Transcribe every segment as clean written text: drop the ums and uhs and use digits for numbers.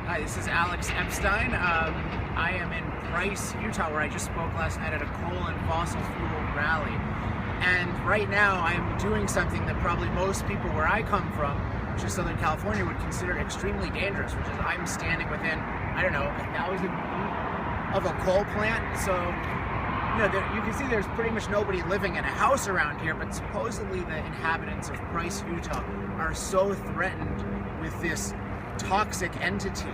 Hi, this is Alex Epstein. I am in Price, Utah, where I just spoke last night at a coal and fossil fuel rally. And right now I'm doing something that probably most people where I come from, which is Southern California, would consider extremely dangerous, which is I'm standing within, 1,000 feet of a coal plant. So, you can see there's pretty much nobody living in a house around here, but supposedly the inhabitants of Price, Utah are so threatened with this toxic entity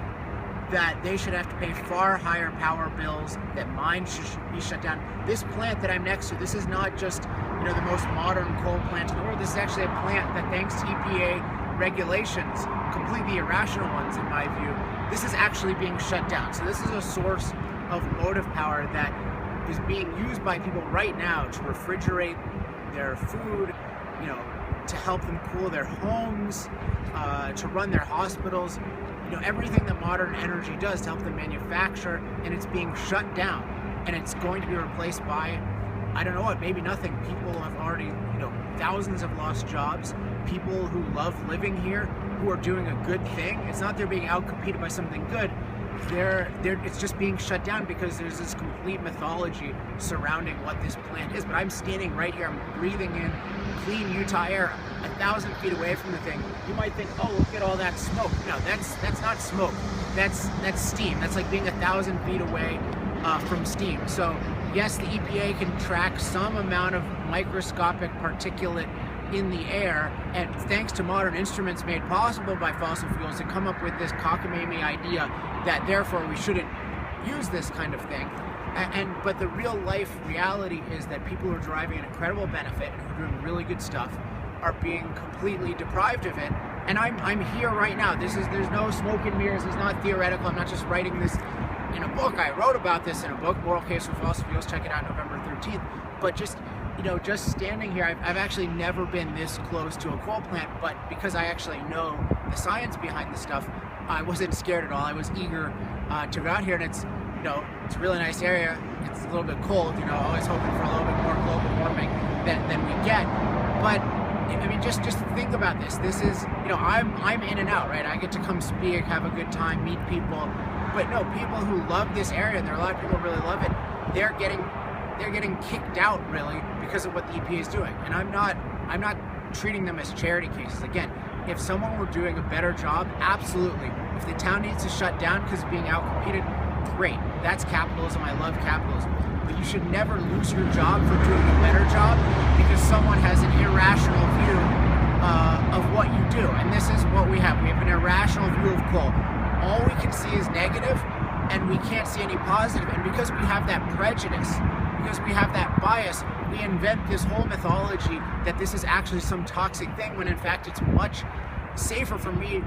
that they should have to pay far higher power bills, that mines should be shut down. This plant that I'm next to, this is not just the most modern coal plant in the world. This is actually a plant that, thanks to EPA regulations, completely irrational ones in my view, this is actually being shut down. So this is a source of motive power that is being used by people right now to refrigerate their food, to help them cool their homes, to run their hospitals, everything that modern energy does to help them manufacture, and it's being shut down. And it's going to be replaced by, maybe nothing. People have already, thousands have lost jobs. People who love living here, who are doing a good thing. It's not they're being outcompeted by something good. It's just being shut down because there's this complete mythology surrounding what this plant is. But I'm standing right here, I'm breathing in clean Utah air 1,000 feet away from the thing. You might think, oh, look at all that smoke. No, that's not smoke. That's steam. That's like being 1,000 feet away from steam. So yes, the EPA can track some amount of microscopic particulate in the air, and thanks to modern instruments made possible by fossil fuels, to come up with this cockamamie idea that therefore we shouldn't use this kind of thing. But the real life reality is that people who are deriving an incredible benefit and who are doing really good stuff are being completely deprived of it. And I'm here right now. There's no smoke and mirrors. It's not theoretical. I'm not just writing this in a book. I wrote about this in a book, Moral Case for Fossil Fuels. Check it out November 13th. But just standing here, I've actually never been this close to a coal plant, but because I actually know the science behind the stuff, I wasn't scared at all. I was eager to go out here, and it's a really nice area. It's a little bit cold, always hoping for a little bit more global warming than we get. But just think about this. This is, I'm in and out, right? I get to come speak, have a good time, meet people. But no, people who love this area, and there are a lot of people who really love it, they're getting kicked out, really, because of what the EPA is doing. And I'm not treating them as charity cases. Again, if someone were doing a better job, absolutely. If the town needs to shut down because it's being outcompeted, great. That's capitalism. I love capitalism. But you should never lose your job for doing a better job because someone has an irrational view of what you do. And this is what we have. We have an irrational view of coal. All we can see is negative, and we can't see any positive. And because we have that prejudice, because we have that bias, we invent this whole mythology that this is actually some toxic thing, when in fact it's much safer for me,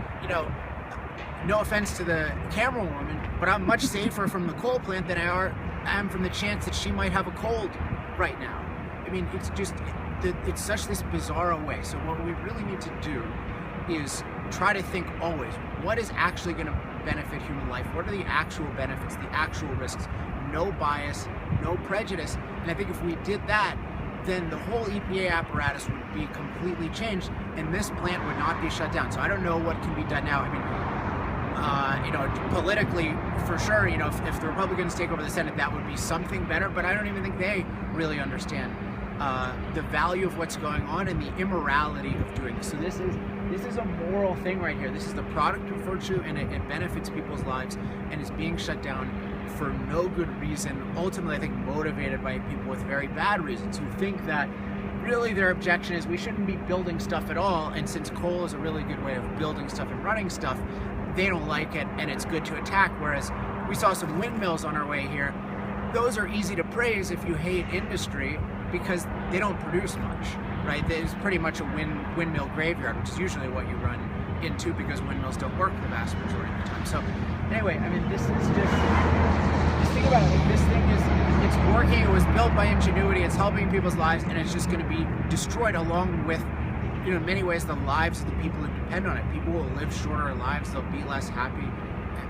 no offense to the camera woman, but I'm much safer from the coal plant than I am from the chance that she might have a cold right now. It's such this bizarro way. So what we really need to do is try to think always, what is actually going to benefit human life? What are the actual benefits, the actual risks? No bias, no prejudice. And I think if we did that, then the whole EPA apparatus would be completely changed, and this plant would not be shut down. So I don't know what can be done now. Politically, for sure, if the Republicans take over the Senate, that would be something better, but I don't even think they really understand the value of what's going on and the immorality of doing this. So this is a moral thing right here. This is the product of virtue, and it benefits people's lives, and it's being shut down for no good reason, ultimately I think motivated by people with very bad reasons, who think that really their objection is we shouldn't be building stuff at all, and since coal is a really good way of building stuff and running stuff, they don't like it and it's good to attack. Whereas we saw some windmills on our way here. Those are easy to praise if you hate industry because they don't produce much, right? There's pretty much a windmill graveyard, which is usually what you run into because windmills don't work the vast majority of the time. So anyway, this is just think about it. This thing it's working. It was built by ingenuity. It's helping people's lives, and it's just going to be destroyed along with, in many ways, the lives of the people who depend on it. People will live shorter lives. They'll be less happy,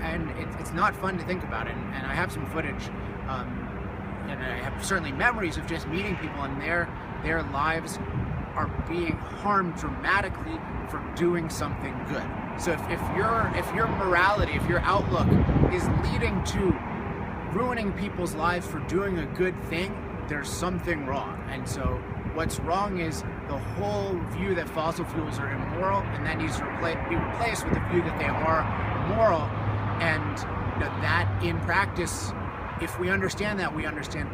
and it's not fun to think about it. And I have some footage, and I have certainly memories of just meeting people, and their lives are being harmed dramatically for doing something good. So if your morality, if your outlook is leading to ruining people's lives for doing a good thing, there's something wrong. And so what's wrong is the whole view that fossil fuels are immoral, and that needs to be replaced with the view that they are moral. And that in practice, if we understand that, we understand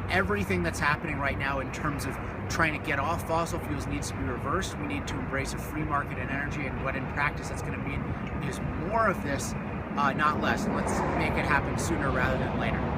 everything that's happening right now in terms of trying to get off fossil fuels needs to be reversed. We need to embrace a free market in energy, and what in practice that's going to mean is more of this, not less. And let's make it happen sooner rather than later.